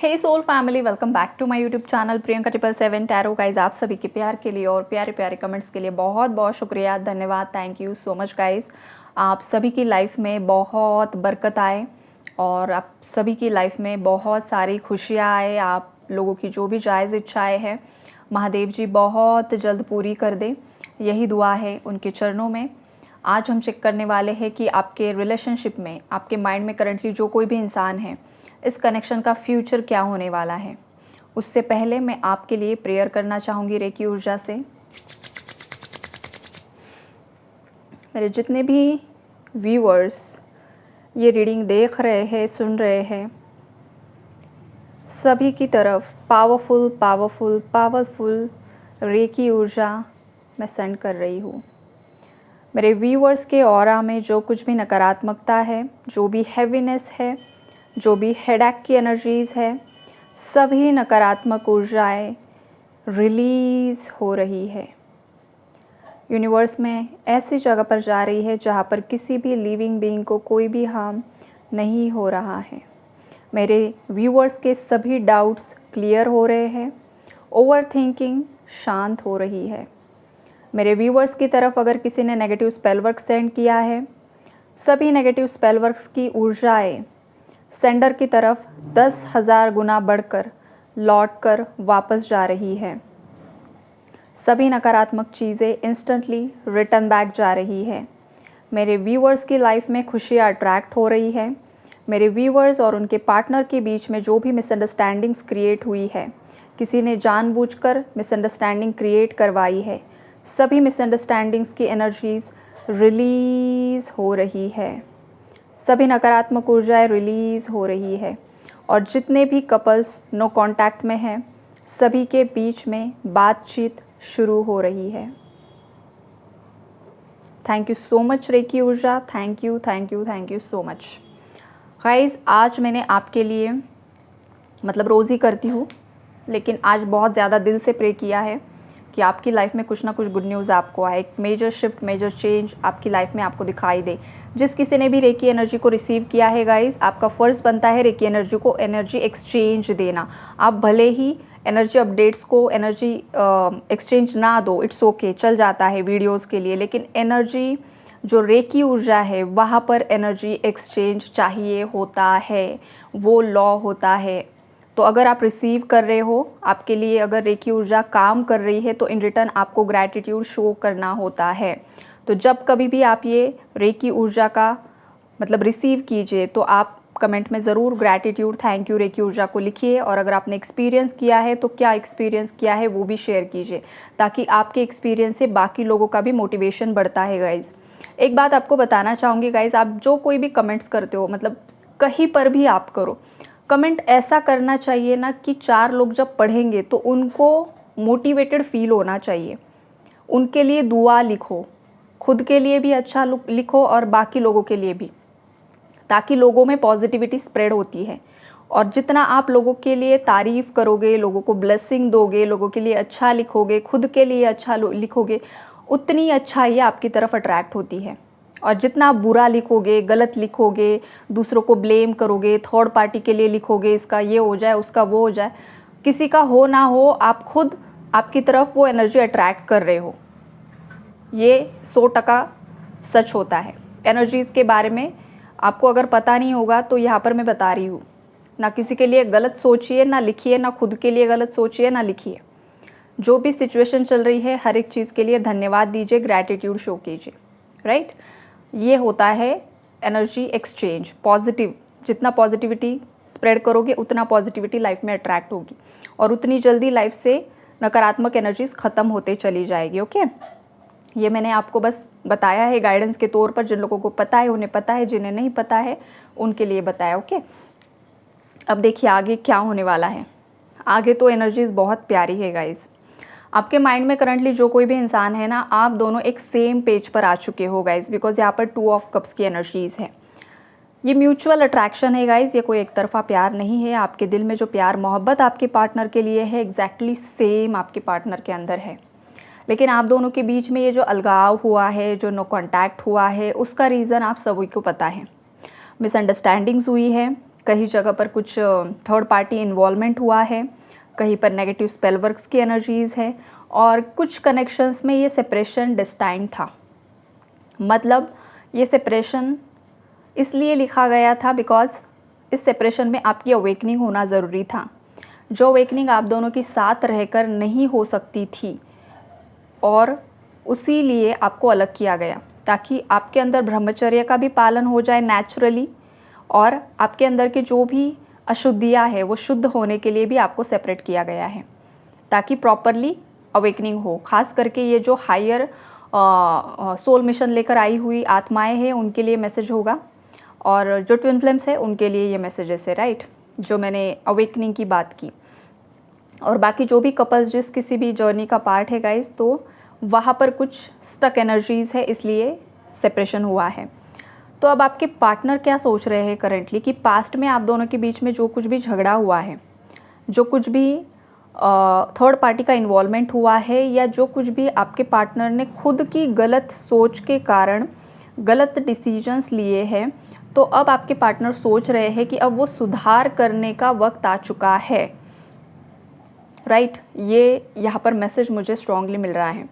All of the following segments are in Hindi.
Hey soul family, welcome back to my YouTube channel Priyanka 777 tarot. Guys, आप सभी के प्यार के लिए और प्यारे प्यारे कमेंट्स के लिए बहुत बहुत शुक्रिया, धन्यवाद, thank you so much guys. आप सभी की लाइफ में बहुत बरकत आए और आप सभी की लाइफ में बहुत सारी खुशियाँ आए। आप लोगों की जो भी जायज़ इच्छाएँ हैं महादेव जी बहुत जल्द पूरी कर दे, यही दुआ है उनके चरणों में। आज हम चेक करने वाले हैं कि आपके रिलेशनशिप में, आपके माइंड में करंटली जो कोई भी इंसान है, इस कनेक्शन का फ्यूचर क्या होने वाला है। उससे पहले मैं आपके लिए प्रेयर करना चाहूँगी रेकी ऊर्जा से। मेरे जितने भी व्यूअर्स ये रीडिंग देख रहे हैं, सुन रहे हैं, सभी की तरफ पावरफुल पावरफुल पावरफुल रेकी ऊर्जा मैं सेंड कर रही हूँ। मेरे व्यूअर्स के ऑरा में जो कुछ भी नकारात्मकता है, जो भी हैवीनेस है, जो भी हेडेक की एनर्जीज़ है, सभी नकारात्मक ऊर्जाएं रिलीज़ हो रही है। यूनिवर्स में ऐसी जगह पर जा रही है जहाँ पर किसी भी लिविंग बीइंग को कोई भी हार्म नहीं हो रहा है। मेरे व्यूअर्स के सभी डाउट्स क्लियर हो रहे हैं, ओवर थिंकिंग शांत हो रही है। मेरे व्यूअर्स की तरफ अगर किसी ने नेगेटिव स्पेल वर्क सेंड किया है, सभी नेगेटिव स्पेल वर्क्स की ऊर्जाएं सेंडर की तरफ 10,000 गुना बढ़कर लौटकर वापस जा रही है। सभी नकारात्मक चीज़ें इंस्टेंटली रिटर्न बैक जा रही है। मेरे व्यूअर्स की लाइफ में खुशियाँ अट्रैक्ट हो रही है। मेरे व्यूअर्स और उनके पार्टनर के बीच में जो भी मिसअंडरस्टैंडिंग्स क्रिएट हुई है, किसी ने जानबूझकर मिसअंडरस्टैंडिंग क्रिएट करवाई है, सभी मिसअंडरस्टैंडिंग्स की एनर्जीज़ रिलीज़ हो रही है। सभी नकारात्मक ऊर्जाएं रिलीज़ हो रही है और जितने भी कपल्स नो कांटेक्ट में हैं, सभी के बीच में बातचीत शुरू हो रही है। Thank you so much Reiki ऊर्जा, thank you thank you thank you so much guys. आज मैंने आपके लिए, मतलब रोज़ ही करती हूँ, लेकिन आज बहुत ज़्यादा दिल से प्रे किया है कि आपकी लाइफ में कुछ ना कुछ गुड न्यूज़ आपको आए, एक मेजर शिफ्ट, मेजर चेंज आपकी लाइफ में आपको दिखाई दे। जिस किसी ने भी रेकी एनर्जी को रिसीव किया है गाइस, आपका फ़र्ज़ बनता है रेकी एनर्जी को एनर्जी एक्सचेंज देना। आप भले ही एनर्जी अपडेट्स को एनर्जी एक्सचेंज ना दो, इट्स ओके, चल जाता है वीडियोज़ के लिए, लेकिन एनर्जी जो रेकी ऊर्जा है वहाँ पर एनर्जी एक्सचेंज चाहिए होता है, वो लॉ होता है। तो अगर आप रिसीव कर रहे हो, आपके लिए अगर रेकी ऊर्जा काम कर रही है, तो इन रिटर्न आपको ग्रैटिट्यूड शो करना होता है। तो जब कभी भी आप ये रेकी ऊर्जा का मतलब रिसीव कीजिए, तो आप कमेंट में ज़रूर ग्रैटिट्यूड, थैंक यू रेकी ऊर्जा को लिखिए। और अगर आपने एक्सपीरियंस किया है तो क्या एक्सपीरियंस किया है वो भी शेयर कीजिए, ताकि आपके एक्सपीरियंस से बाकी लोगों का भी मोटिवेशन बढ़ता है गाइज़। एक बात आपको बताना चाहूँगी गाइज़, आप जो कोई भी कमेंट्स करते हो, मतलब कहीं पर भी आप करो, कमेंट ऐसा करना चाहिए ना कि 4 लोग जब पढ़ेंगे तो उनको मोटिवेटेड फील होना चाहिए। उनके लिए दुआ लिखो, खुद के लिए भी अच्छा लिखो और बाकी लोगों के लिए भी, ताकि लोगों में पॉजिटिविटी स्प्रेड होती है। और जितना आप लोगों के लिए तारीफ़ करोगे, लोगों को ब्लेसिंग दोगे, लोगों के लिए अच्छा लिखोगे, खुद के लिए अच्छा लिखोगे, उतनी अच्छाई आपकी तरफ अट्रैक्ट होती है। और जितना आप बुरा लिखोगे, गलत लिखोगे, दूसरों को ब्लेम करोगे, थर्ड पार्टी के लिए लिखोगे, इसका ये हो जाए, उसका वो हो जाए, किसी का हो ना हो, आप खुद आपकी तरफ वो एनर्जी अट्रैक्ट कर रहे हो। ये 100% सच होता है। एनर्जीज़ के बारे में आपको अगर पता नहीं होगा तो यहाँ पर मैं बता रही हूँ, ना किसी के लिए गलत सोचिए, ना लिखिए, ना खुद के लिए गलत सोचिए, ना लिखिए। जो भी सिचुएशन चल रही है, हर एक चीज़ के लिए धन्यवाद दीजिए, ग्रैटिट्यूड शो कीजिए, राइट। ये होता है एनर्जी एक्सचेंज। पॉजिटिव, जितना पॉजिटिविटी स्प्रेड करोगे उतना पॉजिटिविटी लाइफ में अट्रैक्ट होगी और उतनी जल्दी लाइफ से नकारात्मक एनर्जीज ख़त्म होते चली जाएगी। ओके, ये मैंने आपको बस बताया है गाइडेंस के तौर पर। जिन लोगों को पता है उन्हें पता है, जिन्हें नहीं पता है उनके लिए बताया। ओके, अब देखिए आगे क्या होने वाला है। आगे तो एनर्जीज बहुत प्यारी है गाइज। आपके माइंड में करंटली जो कोई भी इंसान है ना, आप दोनों एक सेम पेज पर आ चुके हो गाइज, बिकॉज यहाँ पर 2 ऑफ कप्स की एनर्जीज़ है। ये म्यूचुअल अट्रैक्शन है गाइज, ये कोई एक तरफा प्यार नहीं है। आपके दिल में जो प्यार मोहब्बत आपके पार्टनर के लिए है, एग्जैक्टली सेम आपके पार्टनर के अंदर है। लेकिन आप दोनों के बीच में ये जो अलगाव हुआ है, जो नो कॉन्टैक्ट हुआ है, उसका रीज़न आप सभी को पता है। मिसअंडरस्टैंडिंग्स हुई है, कहीं जगह पर कुछ थर्ड पार्टी इन्वॉल्वमेंट हुआ है, कहीं पर नेगेटिव स्पेल वर्क्स की एनर्जीज़ है, और कुछ कनेक्शंस में ये सेपरेशन डेस्टाइन्ड था। मतलब ये सेपरेशन इसलिए लिखा गया था बिकॉज़ इस सेपरेशन में आपकी अवेकनिंग होना ज़रूरी था, जो अवेकनिंग आप दोनों की साथ रहकर नहीं हो सकती थी, और उसी लिए आपको अलग किया गया ताकि आपके अंदर ब्रह्मचर्य का भी पालन हो जाए नेचुरली, और आपके अंदर के जो भी अशुद्धियाँ है वो शुद्ध होने के लिए भी आपको सेपरेट किया गया है ताकि प्रॉपरली अवेकनिंग हो। खास करके ये जो हायर सोल मिशन लेकर आई हुई आत्माएं हैं उनके लिए मैसेज होगा, और जो ट्विन फ्लेम्स है उनके लिए ये मैसेजेस है, राइट, जो मैंने अवेकनिंग की बात की। और बाकी जो भी कपल्स जिस किसी भी जर्नी का पार्ट है गाइस, तो वहाँ पर कुछ स्टक एनर्जीज़ है, इसलिए सेपरेशन हुआ है। तो अब आपके पार्टनर क्या सोच रहे हैं करेंटली कि पास्ट में आप दोनों के बीच में जो कुछ भी झगड़ा हुआ है, जो कुछ भी थर्ड पार्टी का इन्वॉल्वमेंट हुआ है, या जो कुछ भी आपके पार्टनर ने खुद की गलत सोच के कारण गलत डिसीजंस लिए हैं, तो अब आपके पार्टनर सोच रहे हैं कि अब वो सुधार करने का वक्त आ चुका है, राइट। ये यहाँ पर मैसेज मुझे स्ट्रांगली मिल रहा है।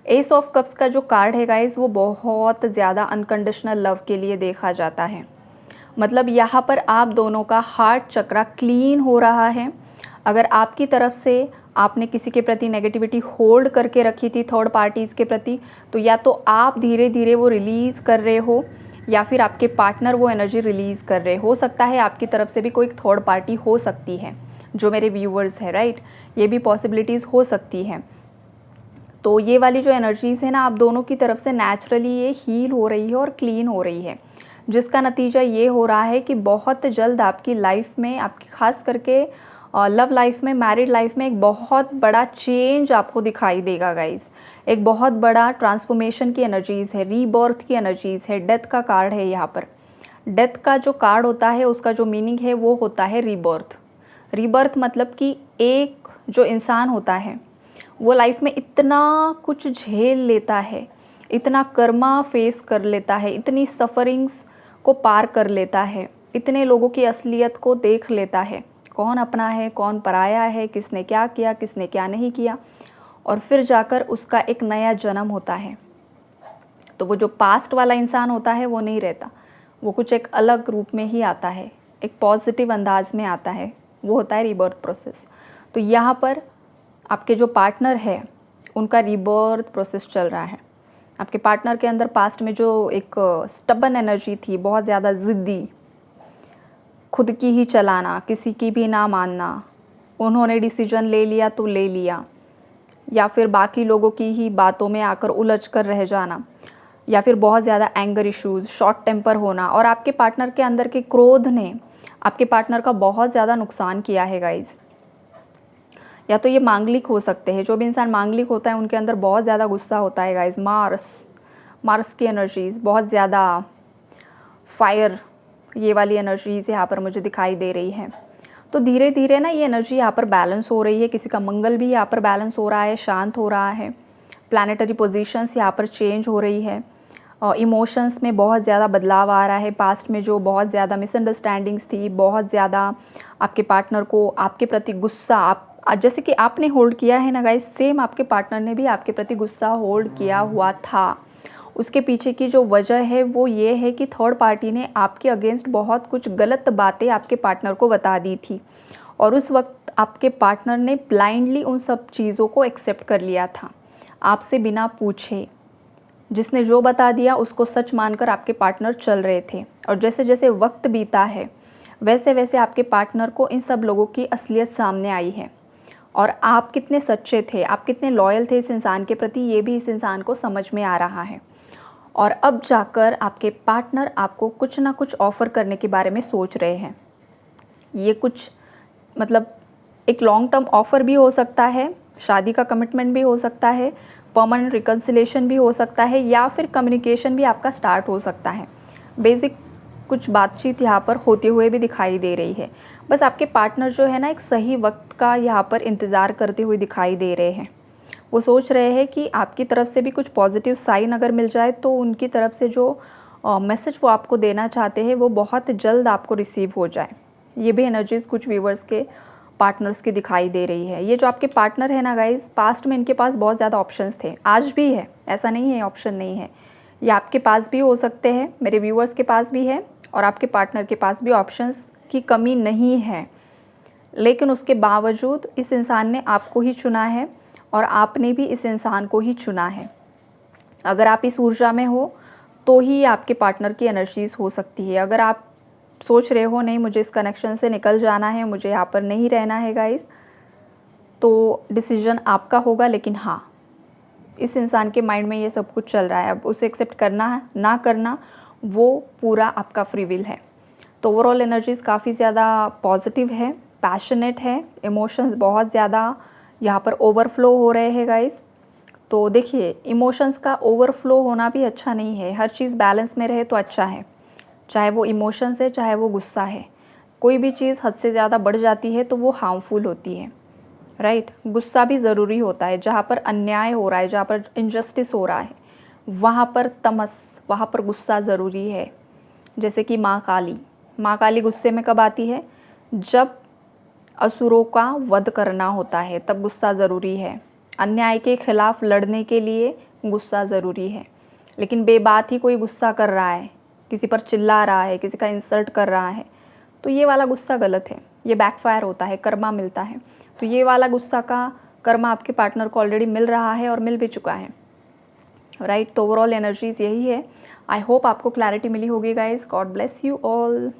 एस ऑफ कप्स का जो कार्ड है गाइज, वो बहुत ज़्यादा अनकंडीशनल लव के लिए देखा जाता है। मतलब यहाँ पर आप दोनों का हार्ट चक्रा क्लीन हो रहा है। अगर आपकी तरफ से आपने किसी के प्रति नेगेटिविटी होल्ड करके रखी थी थर्ड पार्टीज़ के प्रति, तो या तो आप धीरे धीरे वो रिलीज़ कर रहे हो, या फिर आपके पार्टनर वो एनर्जी रिलीज़ कर रहे हो सकता है आपकी तरफ से भी कोई थर्ड पार्टी हो सकती है, जो मेरे व्यूअर्स है, राइट, ये भी पॉसिबिलिटीज़ हो सकती हैं। तो ये वाली जो एनर्जीज़ है ना, आप दोनों की तरफ से नेचुरली ये हील हो रही है और क्लीन हो रही है, जिसका नतीजा ये हो रहा है कि बहुत जल्द आपकी लाइफ में, आपकी खास करके लव लाइफ में, मैरिड लाइफ में एक बहुत बड़ा चेंज आपको दिखाई देगा गाइज। एक बहुत बड़ा ट्रांसफॉर्मेशन की एनर्जीज़ है, रीबर्थ की एनर्जीज़ है। डेथ का कार्ड है यहाँ पर। डेथ का जो कार्ड होता है उसका जो मीनिंग है वो होता है रीबर्थ। रीबर्थ मतलब कि एक जो इंसान होता है वो लाइफ में इतना कुछ झेल लेता है, इतना कर्मा फेस कर लेता है, इतनी सफ़रिंग्स को पार कर लेता है, इतने लोगों की असलियत को देख लेता है, कौन अपना है कौन पराया है, किसने क्या किया किसने क्या नहीं किया, और फिर जाकर उसका एक नया जन्म होता है। तो वो जो पास्ट वाला इंसान होता है वो नहीं रहता, वो कुछ एक अलग रूप में ही आता है, एक पॉजिटिव अंदाज में आता है, वो होता है रीबर्थ प्रोसेस। तो यहाँ पर आपके जो पार्टनर है उनका रीबर्थ प्रोसेस चल रहा है। आपके पार्टनर के अंदर पास्ट में जो एक स्टबन एनर्जी थी, बहुत ज़्यादा ज़िद्दी, खुद की ही चलाना, किसी की भी ना मानना, उन्होंने डिसीजन ले लिया तो ले लिया, या फिर बाकी लोगों की ही बातों में आकर उलझ कर रह जाना, या फिर बहुत ज़्यादा एंगर इश्यूज़, शॉर्ट टेम्पर होना, और आपके पार्टनर के अंदर के क्रोध ने आपके पार्टनर का बहुत ज़्यादा नुकसान किया है गाइज़। या तो ये मांगलिक हो सकते हैं, जो भी इंसान मांगलिक होता है उनके अंदर बहुत ज़्यादा गुस्सा होता है गाइज़। मार्स की एनर्जीज़, बहुत ज़्यादा फायर, ये वाली एनर्जीज़ यहाँ पर मुझे दिखाई दे रही है। तो धीरे धीरे ना ये एनर्जी यहाँ पर बैलेंस हो रही है, किसी का मंगल भी यहाँ पर बैलेंस हो रहा है, शांत हो रहा है, प्लानेटरी पोजीशंस यहाँ पर चेंज हो रही है, इमोशंस में बहुत ज़्यादा बदलाव आ रहा है। पास्ट में जो बहुत ज़्यादा मिसअंडरस्टैंडिंग्स थी, बहुत ज़्यादा आपके पार्टनर को आपके प्रति गुस्सा, आप जैसे कि आपने होल्ड किया है ना गाइस, सेम आपके पार्टनर ने भी आपके प्रति गुस्सा होल्ड किया हुआ था। उसके पीछे की जो वजह है वो ये है कि थर्ड पार्टी ने आपके अगेंस्ट बहुत कुछ गलत बातें आपके पार्टनर को बता दी थी, और उस वक्त आपके पार्टनर ने ब्लाइंडली उन सब चीज़ों को एक्सेप्ट कर लिया था, आपसे बिना पूछे। जिसने जो बता दिया उसको सच मानकर आपके पार्टनर चल रहे थे, और जैसे जैसे वक्त बीता है वैसे वैसे आपके पार्टनर को इन सब लोगों की असलियत सामने आई है, और आप कितने सच्चे थे, आप कितने लॉयल थे इस इंसान के प्रति, ये भी इस इंसान को समझ में आ रहा है। और अब जाकर आपके पार्टनर आपको कुछ ना कुछ ऑफ़र करने के बारे में सोच रहे हैं। ये कुछ मतलब एक लॉन्ग टर्म ऑफ़र भी हो सकता है, शादी का कमिटमेंट भी हो सकता है, परमानेंट रिकन्सिलेशन भी हो सकता है, या फिर कम्युनिकेशन भी आपका स्टार्ट हो सकता है। बेसिक कुछ बातचीत यहाँ पर होते हुए भी दिखाई दे रही है। बस आपके पार्टनर जो है ना, एक सही वक्त का यहाँ पर इंतज़ार करते हुए दिखाई दे रहे हैं। वो सोच रहे हैं कि आपकी तरफ से भी कुछ पॉजिटिव साइन अगर मिल जाए तो उनकी तरफ से जो मैसेज वो आपको देना चाहते हैं वो बहुत जल्द आपको रिसीव हो जाए। ये भी एनर्जीज़ कुछ व्यूवर्स के पार्टनर्स की दिखाई दे रही है। ये जो आपके पार्टनर है ना गाइज़, पास्ट में इनके पास बहुत ज़्यादा ऑप्शंस थे, आज भी है, ऐसा नहीं है ऑप्शन नहीं है। ये आपके पास भी हो सकते हैं, मेरे व्यूवर्स के पास भी है, और आपके पार्टनर के पास भी ऑप्शंस की कमी नहीं है। लेकिन उसके बावजूद इस इंसान ने आपको ही चुना है और आपने भी इस इंसान को ही चुना है। अगर आप इस ऊर्जा में हो तो ही आपके पार्टनर की एनर्जीज़ हो सकती है। अगर आप सोच रहे हो नहीं मुझे इस कनेक्शन से निकल जाना है, मुझे यहाँ पर नहीं रहना है गाइज़, तो डिसीजन आपका होगा। लेकिन हाँ, इस इंसान के माइंड में ये सब कुछ चल रहा है, अब उसे एक्सेप्ट करना है ना करना वो पूरा आपका फ्री विल है। तो ओवरऑल एनर्जीज़ काफ़ी ज़्यादा पॉजिटिव है, पैशनेट है, इमोशंस बहुत ज़्यादा यहाँ पर ओवरफ्लो हो रहे हैं गाइज़। तो देखिए, इमोशंस का ओवरफ्लो होना भी अच्छा नहीं है, हर चीज़ बैलेंस में रहे तो अच्छा है। चाहे वो इमोशंस है, चाहे वो गुस्सा है, कोई भी चीज़ हद से ज़्यादा बढ़ जाती है तो वो हार्मफुल होती है, राइट। गुस्सा भी ज़रूरी होता है, जहाँ पर अन्याय हो रहा है, जहाँ पर इनजस्टिस हो रहा है, वहाँ पर तमस, वहाँ पर गुस्सा ज़रूरी है। जैसे कि माँ काली गुस्से में कब आती है? जब असुरों का वध करना होता है, तब गुस्सा ज़रूरी है। अन्याय के खिलाफ लड़ने के लिए गुस्सा ज़रूरी है। लेकिन बेबात ही कोई गुस्सा कर रहा है, किसी पर चिल्ला रहा है, किसी का इंसल्ट कर रहा है, तो ये वाला गुस्सा गलत है, ये बैकफायर होता है, कर्मा मिलता है। तो ये वाला गुस्सा का कर्मा आपके पार्टनर को ऑलरेडी मिल रहा है और मिल भी चुका है, राइट। तो ओवरऑल एनर्जीज़ यही है। आई होप आपको क्लैरिटी मिली होगी guys. God bless you all.